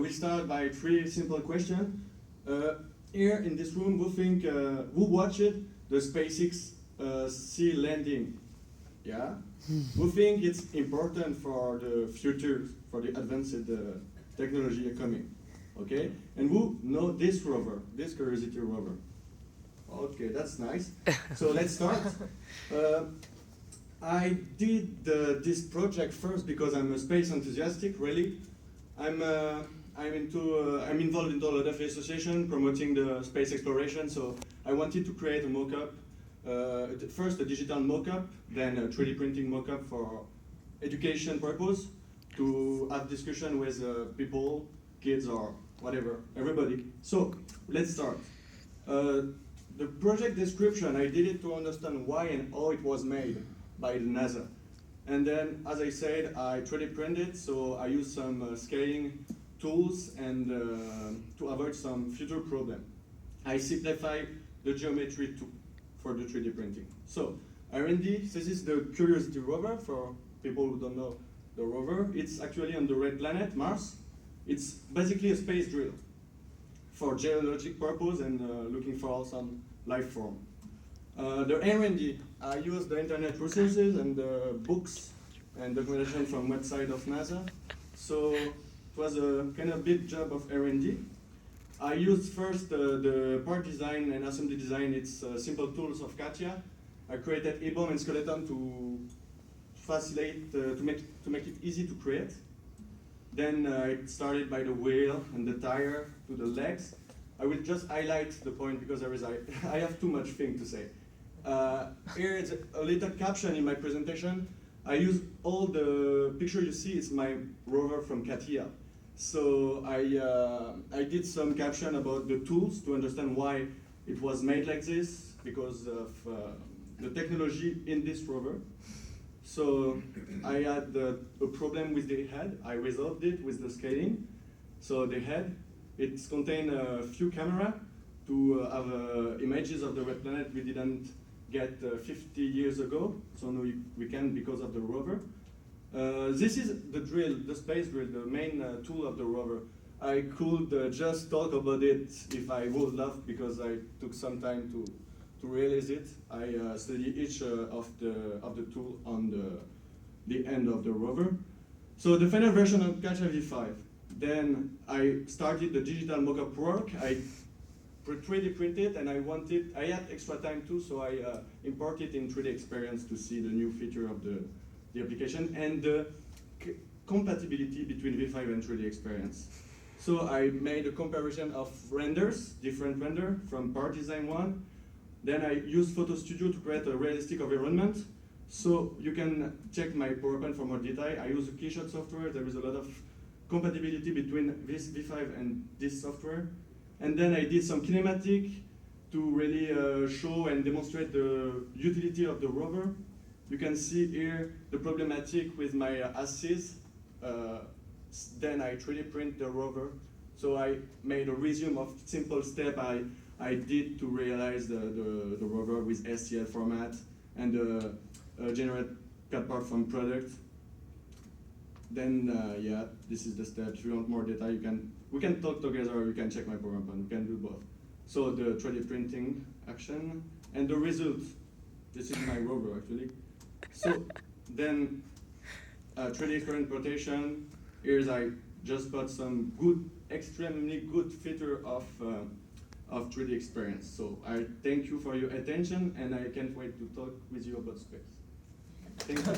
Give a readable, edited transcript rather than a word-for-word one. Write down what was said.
will start by 3 simple questions. Here in this room, who watched the SpaceX sea landing? Yeah? Who think it's important for the future, for the advanced technology coming? Okay? And who know this rover, this Curiosity rover? Okay, that's nice. So let's start. I did this project first because I'm a space enthusiastic, really. I'm involved in a lot of associations promoting the space exploration, so I wanted to create a mock-up. First a digital mock-up, then a 3D printing mock-up for education purpose, to have discussion with people, kids or whatever, everybody. So let's start. The project description, I did it to understand why and how it was made by the NASA. And then, as I said, I 3D printed, so I used some scaling tools and to avoid some future problem. I simplify the geometry too for the 3D printing. So, R&D, this is the Curiosity rover, for people who don't know the rover. It's actually on the red planet, Mars. It's basically a space drill for geologic purpose and looking for some life form. The R&D, I use the internet resources and books and documentation from website of NASA. So it was a kind of big job of R&D. I used first the part design and assembly design. It's simple tools of CATIA. I created E-bomb and skeleton to facilitate, to make it easy to create. Then I started by the wheel and the tire to the legs. I will just highlight the point because I have too much thing to say. Here is a little caption in my presentation. I use all the picture you see, it's my rover from CATIA. So I did some caption about the tools to understand why it was made like this, because of the technology in this rover. So I had a problem with the head. I resolved it with the scaling. So the head, it contains a few cameras to have images of the red planet we didn't get 50 years ago. So now we can because of the rover. This is the drill, the space drill, the main tool of the rover. I could just talk about it if I would love, because I took some time to realize it. I study each of the tool on the end of the rover. So the final version of CATIA V5. Then I started the digital mock-up work. I 3D printed, and I had extra time too, so I imported in 3D experience to see the new feature of the application and the compatibility between V5 and 3D experience. So I made a comparison of renders, different render from part design one. Then I used Photo Studio to create a realistic environment. So you can check my PowerPoint for more detail. I use the Keyshot software. There is a lot of compatibility between this V5 and this software. And then I did some kinematic to really show and demonstrate the utility of the rover. You can see here the problematic with my assays. Then I 3D print the rover. So I made a resume of simple steps I did to realize the rover with STL format and generate cut part from product. Then yeah, this is the steps. If you want more data, we can talk together, or you can check my PowerPoint. We can do both. So the 3D printing action and the result. This is my rover actually. So then 3D experience rotation. Here's I just got some good, extremely good feature of 3D experience. So I thank you for your attention, and I can't wait to talk with you about space. Thank you.